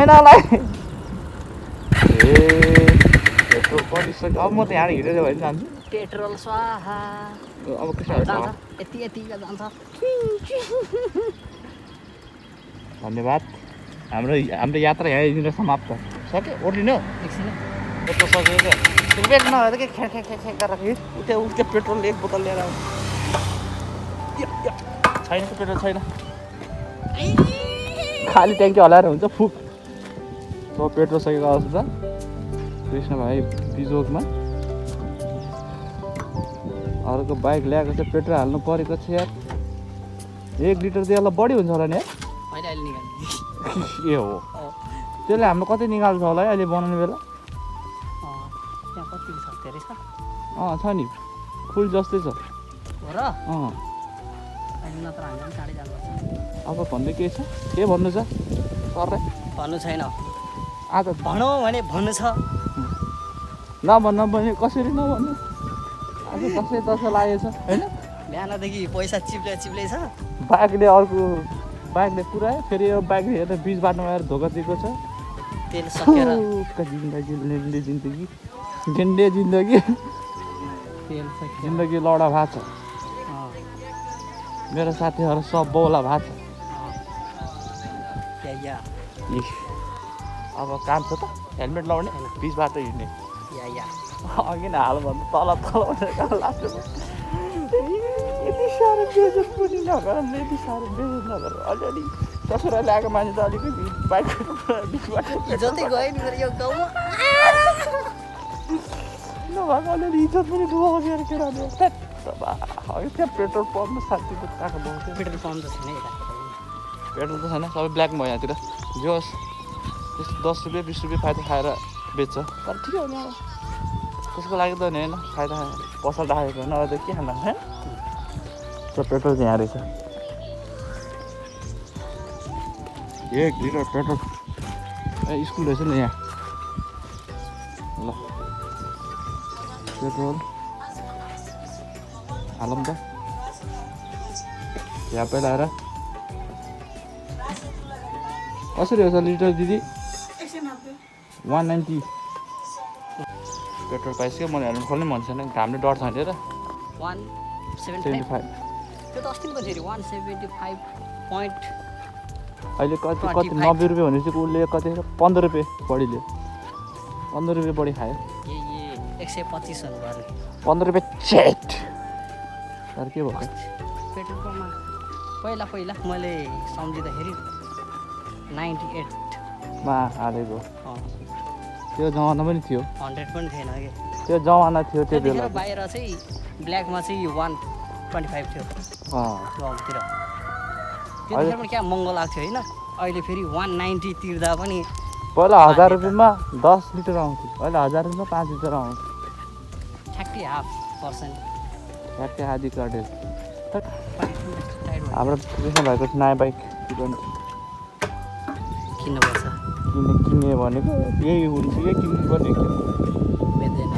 छैन होला ए पेट्रोल परिसक्यो अब म त यहाँ हिँडेर भए जान्छु पेट्रोल स्वाहा अब कसरी जान्छ यति जान्छ धन्यवाद हाम्रो यात्रा यहीँनिर समाप्त सक्यो ओर्लिनु एकछिन पेट्रोल सक्यो क्या पेट्रोल नभएर के ख्या गरेर उठ्यो पेट्रोल एक बोतल लिएर आउँछ छैन पेट्रोल छैन खाली ट्याङ्की हलाएर हुन्छ फुक सो पेट्रोल सकेको अवस्था कृष्ण भाइ बिजोगमा अरूको बाइक ल्याएको छ पेट्रोल हाल्नु परेको छ यार 1 लिटर तेल बढी हुन्छ होला नि ए हो त्यसले हाम्रो कति निकाल्छ होला है अहिले बनाउने बेला छ नि फुल जस्तै छ अब भन्ने के छ के भन्नु छ सरलाई भन्नु छैन आज भनौँ भने भन्नु छ नभन्न भने कसरी नभन्नु आज दसैँ लागेछ होइन बिहानदेखि पैसा चिप्ले छ बाइकले पुऱ्यायो फेरि यो बाइकले हेर्दा बिच बाटोमा आएर धोका दिएको छ तेल सकेर जिन्दगी लडा भएको छ मेरो साथीहरू सब बौला भएको छ अब काम छ त हेलमेट लगाउने बिच बाटो हिँड्ने अघि नै हाल भन्नु तल यति साह्रो बेजत पनि नगर अलिअलि ससुराली आएको मान्छे त अलिकति बाइक जति गयो नि यो गाउँमा नभएको अलिअलि इज्जत पनि डुबाउँछ केटाले अघि त्यहाँ पेट्रोल पम्प साथीको कहाँ पाउँछ पेट्रोल पम्प त छैन पेट्रोल त छैन सबै ब्ल्याकमा भयो यहाँतिर जे होस् त्यस्तो 10 रुपियाँ 20 रुपियाँ फाइदा खाएर बेच्छ तर ठिकै हो नि अब त्यसको लागि त नि होइन फाइदा पसल राखेको नभए त के खाना होइन पेट्रोल चाहिँ यहाँ रहेछ 1 लिटर पेट्रोल ए स्कुल रहेछ नि यहाँ ल पेट्रोल हालौँ त यहाँ पहिला आएर कसरी हो लिटर दिदी 190 पेट्रोल पाइसक्यो मैले हेर्नु खोल्नै मन छैन घामले डर छ नि र 175 त्यो त अस्ति पनि थियो 175 पोइन्ट अहिले कति 90 रुपियाँ भनेपछि उसले कति 15 रुपियाँ बढी लियो 15 रुपियाँ बढी खायो 125 गर्नु 15 रुपियाँ चेट तर के भयो पेट्रोल पम्पमा पहिला मैले सम्झिँदाखेरि 98 मा हालेको त्यो जमाना पनि थियो 100 पनि थिएन कि त्यो जमाना थियो त्यो बेला बाहिर चाहिँ ब्ल्याकमा चाहिँ 125 थियो गाउँतिर त्यतिखेर क्या महँगो लाग्थ्यो होइन अहिले फेरि 190 तिर्दा पनि पहिला 1000 रुपियाँमा 10 लिटर आउँथ्यो अहिले 1000 रुपियाँमा 5 लिटर आउँथ्यो ठ्याक्कै 0.5% ठ्याक्कै आधी काट्यो हाम्रो कृष्ण भएको नयाँ बाइक किन्नुपर्छ किन्ने भनेको यही हुन्छ कि किन्नुपर्ने बेच्दैन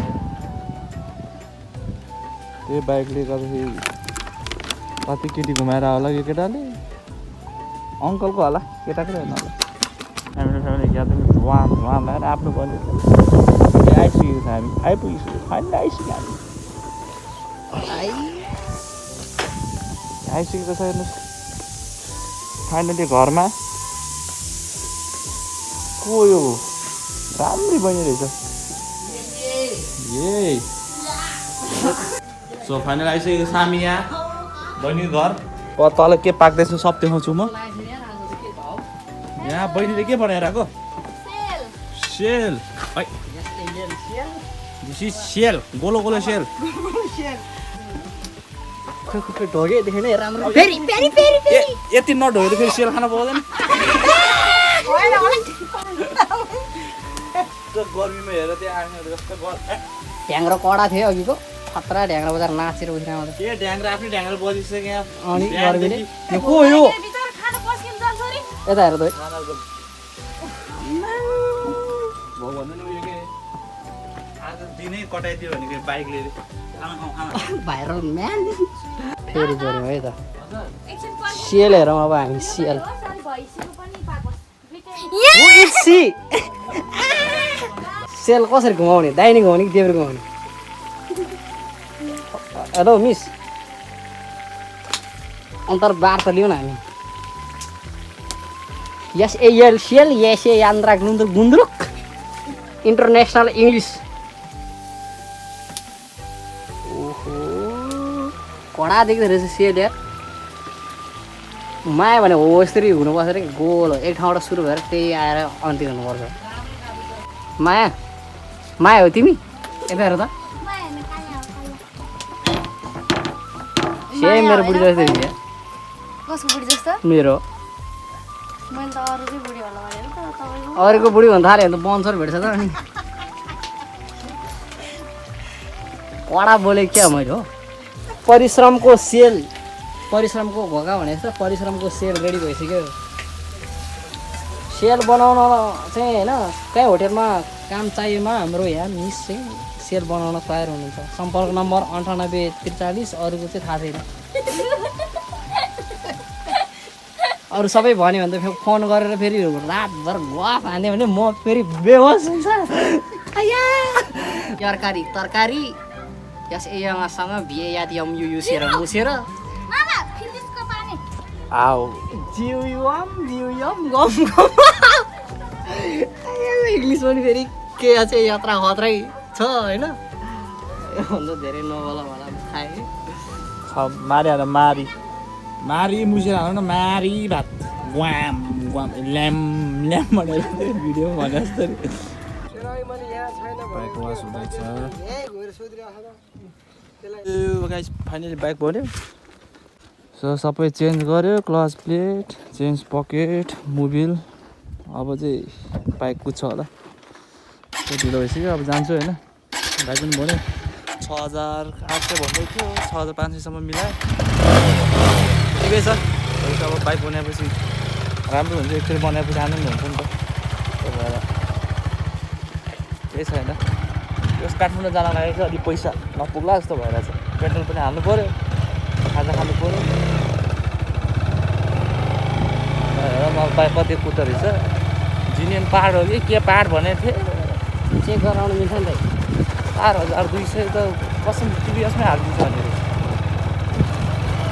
त्यही बाइकले गर्दाखेरि कति केटी घुमाएर होला यो केटाले अङ्कलको होला केटाको होइन होला फ्यामिली गएको पनि धुवा लगाएर आफ्नो बन्यो आइसकेको छ हामी आइपुगिसक्यो फाइनली आइसक्यो हामी आइसकेको छ हेर्नुहोस् फाइनली घरमा को यो राम्री बहिनी रहेछ सो फाइनल आइसकेको छ हामी यहाँ बहिनीको घर तल के पाक्दैछ सब देखाउँछु म यहाँ बहिनीले के बनाएर आएको सेल सेल गोलो गोलो सेल ढोगेदेखि नै राम्रो यति नढोगेर फेरि सेल खान पाउँदैन गर्मीमा हेर त्यहाँ जस्तो ढ्याङ्ग्रो कडा थियो अघिको खतरा ढ्याङ्ग्रो बजार नाचेर उठेर आउँदा के ढ्याङ्ग्रो आफ्नै ढ्याङ्ग्रो बजिसक्यो यहाँ अनि गर्मीले यो को यो यता हेर त आज दिनै कटाइदियो भनेको बाइक लिएर भाइरल म्यान फेरि जोड्यौँ है त सियल हेरौँ अब हामी सियल Who is she? सेल कसरी घुमाउने दाहिने घुमाउने कि देब्रे घुमाउने हेलो मिस अन्तर्वार्ता लिउँ न हामी यस एल सेल यस ए आन्द्रा गुन्द्रुक इन्टरनेसनल इङ्ग्लिस ओहो कडा देख्दो रहेछ सेल यार माया भने हो यसरी हुनुपर्छ अरे गोल एक ठाउँबाट सुरु भएर त्यही आएर अन्त्य हुनुपर्छ माया माया हो तिमी यता हेर त सेम मेरो बुढी जस्तो देखिन्छ कसको बुढी जस्तो मेरो मैले त अरूकै बुढी होला भनेर त तपाईँको अरूको बुढी भन्दा थाल्यो भने त बन्सर भेट्छ त अनि कडा बोले क्या मैले हो परिश्रमको सेल परिश्रमको घोगा भने जस्तो परिश्रमको सेल रेडी भइसक्यो सेल बनाउन चाहिँ होइन कहीँ होटेलमा काम चाहिएमा हाम्रो यहाँ मिस चाहिँ सेल बनाउन तयार हुनुहुन्छ सम्पर्क नम्बर 9843 अरूको चाहिँ थाहा छैन अरू सबै भन्यो भने त फेरि फोन गरेर फेरि रातभर गफ हान्यो भने म फेरि बेहोस हुन्छ तरकारी तरकारी यस एमासँग भिए याद यम यु युसेर मुसेर मामा फिलिसको पानी आओ जिउयम गम इङ्ग्लिस पनि फेरि के चाहिँ यात्रा खत्रै छ होइन योभन्दा धेरै नबोला मलाई खाएँ मारी हाल मारी मारी मुसेर हाल्नु न मारी भात ग्वाम ग्वाम ल्याम ल्याम भनेर भिडियो भने जस्तो बाइक वास हुँदैछ गाइस फाइनली बाइक बन्यो सो सबै चेन्ज गर्यो clutch plate change packet Mobil अब चाहिँ बाइक कुद्छ होला ढिलो भइसक्यो अब जान्छु होइन बाइक पनि भन्यो 6800 भन्दै थियो 6500 सम्म मिलायो ठिकै छ अब बाइक बनाएपछि राम्रो हुन्छ एकचोटि बनाएपछि आनन्द हुन्छ नि त त्यही भएर केही छैन यस काठमाडौँ जान लागेको अलिक पैसा नपुग्ला जस्तो भइरहेछ पेट्रोल पनि हाल्नु पऱ्यो खाजा खानु पऱ्यो म बाइक कति कुद्दो रहेछ जिनियन पाहाड हो कि के पाहाड भनेको थिएँ चेक गराउनु मिल्छ नि त 4200 त कसम टिभीएसमै हालिदिन्छ भनेर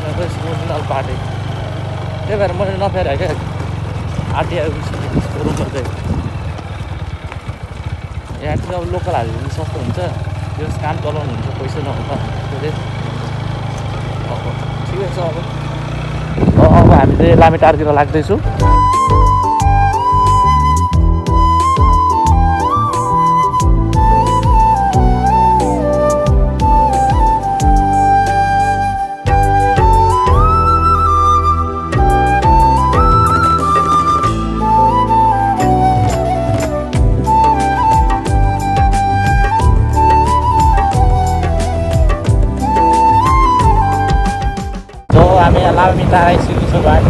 अलिक बाटै त्यही भएर मैले नफेर क्या आरटिआई रुममा चाहिँ यहाँ चाहिँ अब लोकल हाल्यो भने सस्तो हुन्छ त्यो काम चलाउनु हुन्छ पैसा नहुँदा त्यो ठिकै छ अब हामी चाहिँ लामिटारतिर लाग्दैछौँ लामिटार आइसकेको छ भाइ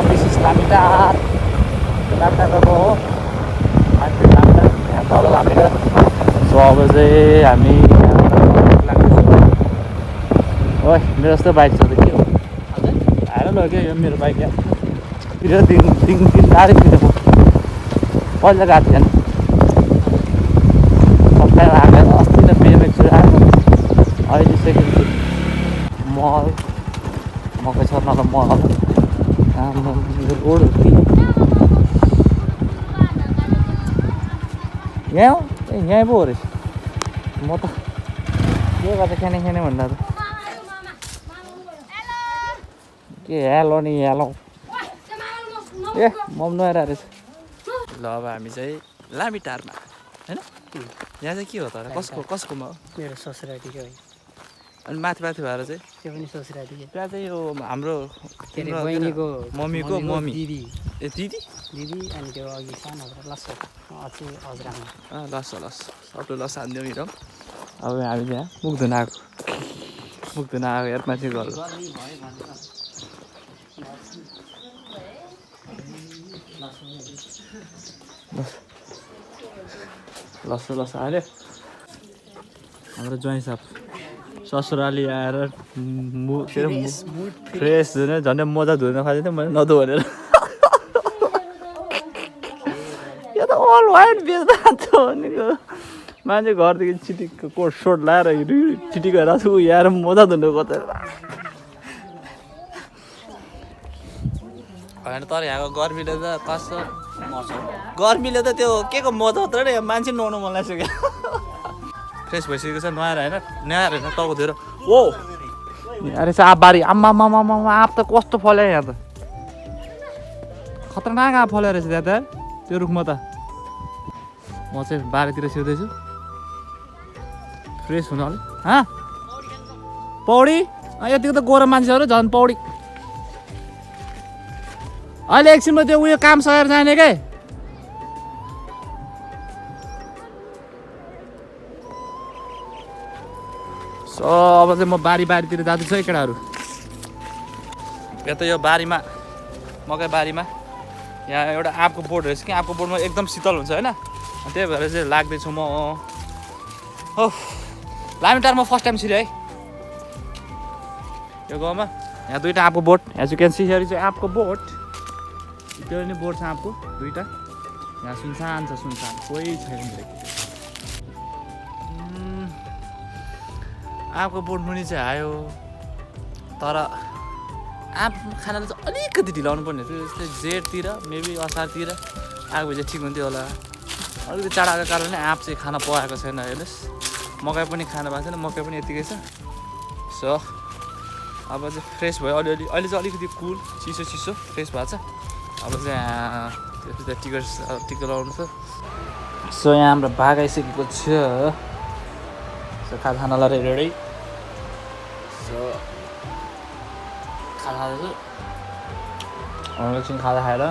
विशेष लामिटार लामिटारको हो लामिटार यहाँ तल लामिटार सो अब चाहिँ हामी लाग्दैछौँ ओइ मेरो जस्तो बाइक छ त के हो आएर लग्यो यो मेरो बाइक यहाँ दिन टाढै किन पहिला गएको थिएन सबै हालेर अस्ति नै पेमेन्ट छु आएको अहिले सेकेन्ड मल मकै छ न मल रोड यहाँ हो ए यहीँ पो हो रहेछ म त के गर्छ खाने भन्दा त के हेलो नि हेलो ए मम नआएर रहेछ ल अब हामी चाहिँ लामिटारमा होइन यहाँ चाहिँ के हो त कसकोमा हो मेरो ससुरालीको है अनि माथि भएर चाहिँ त्यो पनि ससुराली त्यहाँ चाहिँ यो हाम्रो के अरे बहिनीको मम्मीको मम्मी दिदी ए दिदी दिदी अनि त्यो अघि सानो लस्सो अझै हजुरआमा लस सबै लस हान्दिउँ हिँडौँ अब हामी त्यहाँ मुख धुन आएको हेर माथि गएर लस हाल्यो हाम्रो ज्वाइँ साहब ससुराली आएर फ्रेस धुने झन्डै मजा धुन खोजेको थिएँ मैले नधु भनेर वाइन बेच्दा छ भनेको मान्छे घरदेखि छिटिक्क कोट सोट लाएर छिटी गएर छु यहाँ मजा धुनु खोजेर होइन तर यहाँको गर्मीले त कस्तो मर्छ गर्मीले त त्यो के को मजा त नि मान्छे नुहाउनु मन लागिसक्यो फ्रेस भइसकेको छ नुहाएर होइन नुहाएर होइन टाउको धोएर ओ अरे आँप बारी आम्मा आँप त कस्तो फल्यो यहाँ त खतरनाक आँप फल्यो रहेछ त्यहाँ त त्यो रुखमा त म चाहिँ बारीतिर छिर्दैछु फ्रेस हुनु अलिक पौडी यतिको त गोरो मान्छेहरू झन् पौडी अहिले एकछिनमा त्यो उयो काम सकेर जाने के सो अब चाहिँ म बारीतिर जाँदैछु है केटाहरू यता यो बारीमा मकै बारीमा यहाँ एउटा आँपको बोट रहेछ कि आँपको बोटमा एकदम शीतल हुन्छ होइन त्यही भएर चाहिँ लाग्दैछु म हो लामिटारमा फर्स्ट टाइम छिरेँ है यो गाउँमा यहाँ दुईवटा आँपको बोट as you can see here चाहिँ आँपको बोट त्यो नि बोट छ आँपको दुईवटा यहाँ सुनसान छ सुनसान कोही छैन आँपको बोट मुनि चाहिँ आयो तर आँप खानाले चाहिँ अलिकति ढिलाउनु पर्ने थियो जस्तै जेठतिर मेबी असारतिर आएको भए चाहिँ ठिक हुन्थ्यो होला अलिकति चाँडो आएको कारणले आँप चाहिँ खान पाएको छैन हेर्नुहोस् मकै पनि खानु भएको छैन मकै पनि यतिकै छ सो अब चाहिँ फ्रेस भयो अलिअलि अहिले चाहिँ अलिकति कुल चिसो फ्रेस भएको छ अब चाहिँ टिका लगाउनु छ सो यहाँ हाम्रो भाग आइसकेको छ सो खानालाई रेडी सो खाना खाँदैछु एकछिन खाजा खाएर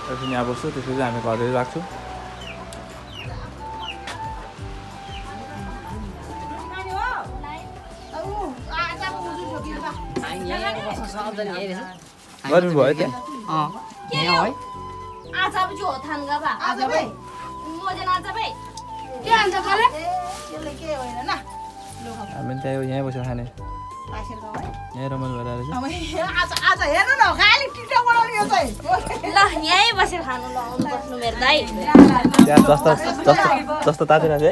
एकछिन यहाँ बस्छु त्यसपछि हामी घरतिर लाग्छौँ गर्मी भयो त्यहाँ हामी त्यहाँ यहीँ बसेर खाने यहीँ रमाइलो भएर त्यहाँ जस्तो तातेर है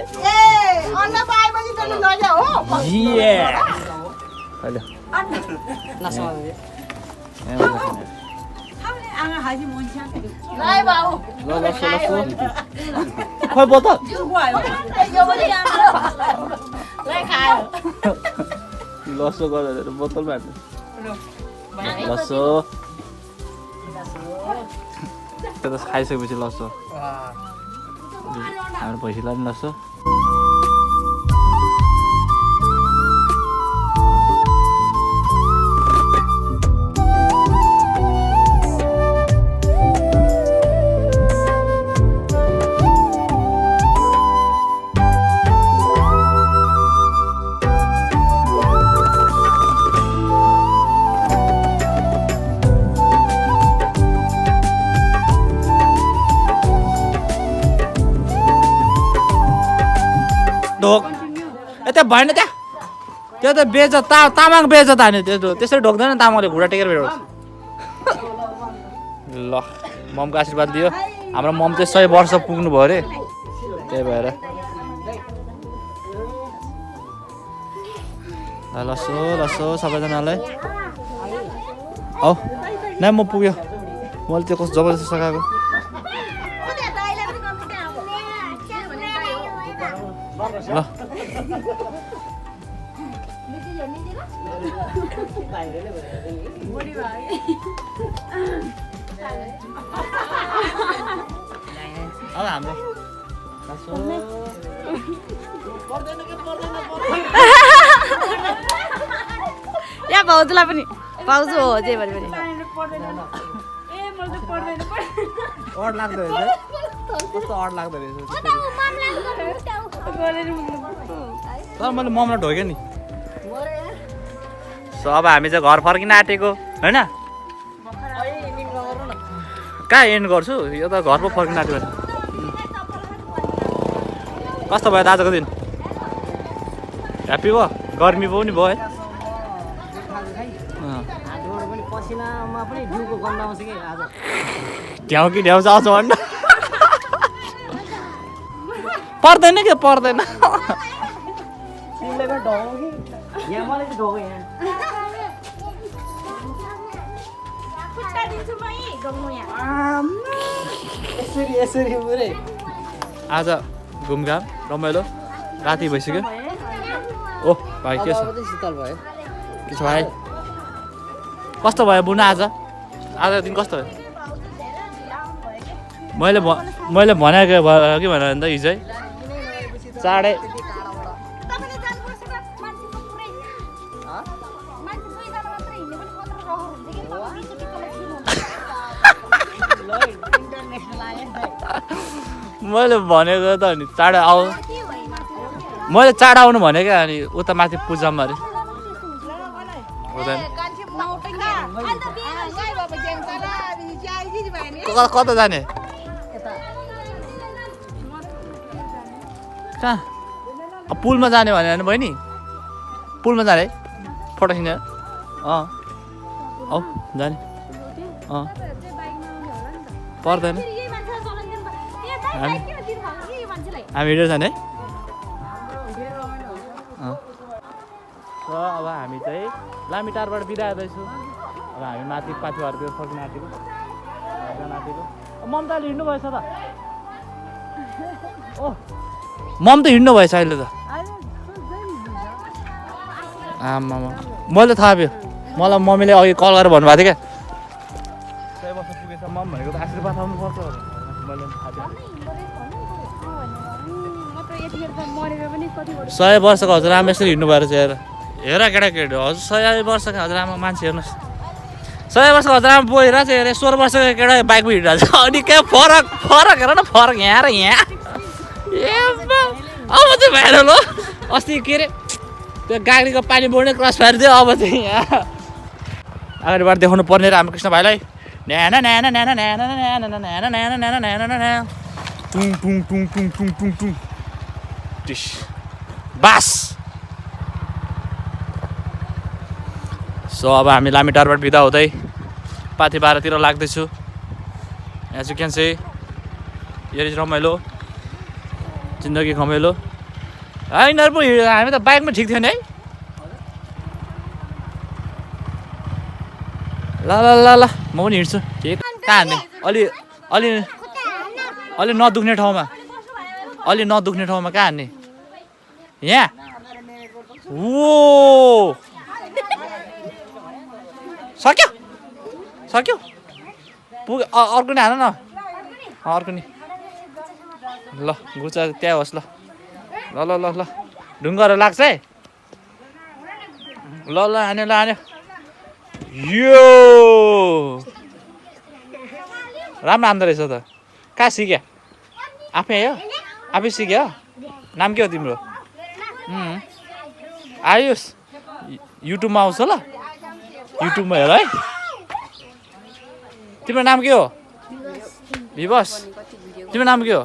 खोइ बोतल लसो गरेर बोतल बाँड्नु लसो त्यो त खाइसकेपछि लसो हाम्रो भैँसीलाई पनि लसो ढोक त्यहाँ भएन त्यहाँ त्यो त बेच तामाङ बेच त हाने त्यसरी ढोक्दैन तामाङले घुँडा टेकेर भेटाउँछ ल ममको आशीर्वाद दियो हाम्रो मम चाहिँ 100 वर्ष पुग्नु भयो अरे त्यही भएर लसो लसो सबैजनालाई औ नै म पुग्यो मैले त्यो कस्तो जबरजस्ती सकाएको ल अब हाम्रो यहाँ भाउजूलाई पनि भाउजू हो जे भने पनि अड लाग्दो रहेछ कस्तो अड लाग्दो रहेछ तर मैले ममलाई ढोकेँ नि सो अब हामी चाहिँ घर फर्किन आँटेको होइन कहाँ एन्ड गर्छु यो त घर पो फर्किन आँट्यो भने कस्तो भयो त आजको दिन ह्याप्पी भयो गर्मी पनि भयो है ढ्याउ कि ढ्याउ आउँछ भन्न पर्दैन के पर्दैन तिमीले पनि ढोगो कि यहाँ मलाई चाहिँ ढोगो यहाँ यसरी यसरी पुरै आज घुमघाम रमाइलो राति भइसक्यो ओह भाइ के छ शीतल भयो के छ भाइ कस्तो भयो बुना आज दिन कस्तो भयो मैले भनेको भयो कि भनेर त हिजै चाँडै मैले भनेको त अनि चाँडै मैले चाँडो आउनु भनेको अनि उता माथि पूजामा अरे हुँदैन कता जाने कहाँ पुलमा जाने भने बहिनी पुलमा जाने फोटो खिच्ने औ जाने पर्दैन हामी हिँडेर जाने है र अब हामी चाहिँ लामिटारबाट बिदा हुँदैछौँ अब हामी माथि पाछुहरूतिर सक्नु आँटेको ममताले हिँड्नु भएछ त ओ मम त हिँड्नु भएछ अहिले त आमा मैले थाहा पायो मलाई मम्मीले अघि कल गरेर भन्नुभएको थियो क्या 100 वर्ष पुगेछ मम भनेको त आशीर्वाद आउनुपर्छ मैले थाहा पायो 100 वर्षको हजुरआमा यसरी हिँड्नु भएर चाहिँ हेर केटाकेटी हजुर 100 वर्षको हजुरआमा मान्छे हेर्नुहोस् 100 वर्षको हजुरआमा बोकेर चाहिँ हेर 16 वर्षको केटा बाइकमा हिँडिरहेको छ अनि क्या फरक हेर न फरक यहाँ र यहाँ अब चाहिँ भएर ल अस्ति के अरे त्यो गाडीको पानी बोड्ने क्रस फायर थियो अब चाहिँ यहाँ अगाडिबाट देखाउनु पर्ने रामकृष्ण भाइलाई न्याना न्याना न्याना न्याना न्याना न्याना न्याना न्याना न्याना न्याना टुङ टुङ टुङ टुङ टुङ टुङ टुङ टिस बास सो अब हामी लामिटारबाट बिदा हुँदै पाथी 12तिर लाग्दैछु as you can say here is रमाइलो जिन्दगी घमाइलो यिनीहरू पो हामी त बाइकमा ठिक थियो नि है ल ल ल ल म पनि हिँड्छु के कहाँ हान्ने अलि नदुख्ने ठाउँमा कहाँ हान्ने यहाँ ओ सक्यो पुग अर्को नि हान न अर्को नि ल गुचा त्यहाँ होस् ल ल ल ल ल ढुङ्गाहरू लाग्छ है ल ल हान्यो यो राम्रो हान्दो रहेछ त कहाँ सिक्यो आफै सिक्यो नाम के हो तिम्रो आयुष युट्युबमा आउँछ ल युट्युबमा हेर है तिम्रो नाम के हो विवश तिम्रो नाम के हो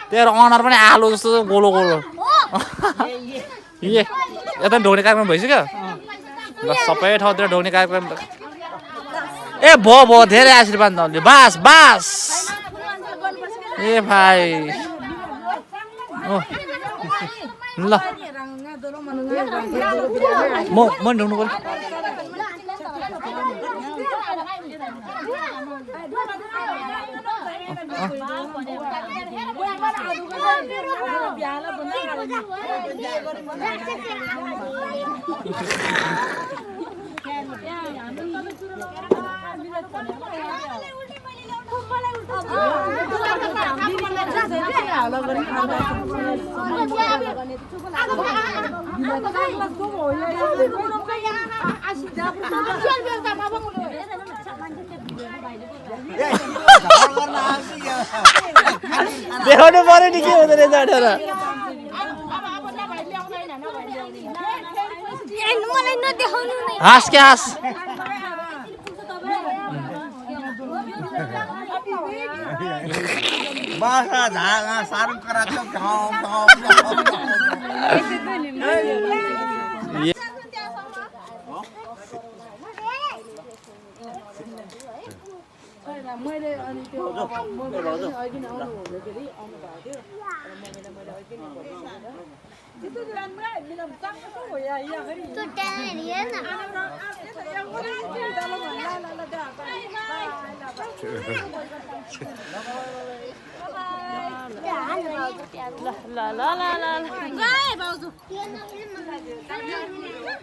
तेरो अनुहार पनि आलु जस्तो गोलो यता ढोग्ने कार्यक्रम भइसक्यो ल सबै ठाउँतिर ढोग्ने कार्यक्रम ए भयो धेरै आशीर्वाद नहुने बास ए भाइ ल म ढुङ्नु पर्यो देखाउनु पर्यो नि के हुँदो रहेछ अटेर हाँस क्या हाँस बासा झागा सारू कराचो गाउँ मैले अनि त्यो अब मम्मीले पनि अघि नै आउनु हुँदाखेरि आउनु भएको थियो र मम्मीलाई मैले अघि नै ल ल ल ल ल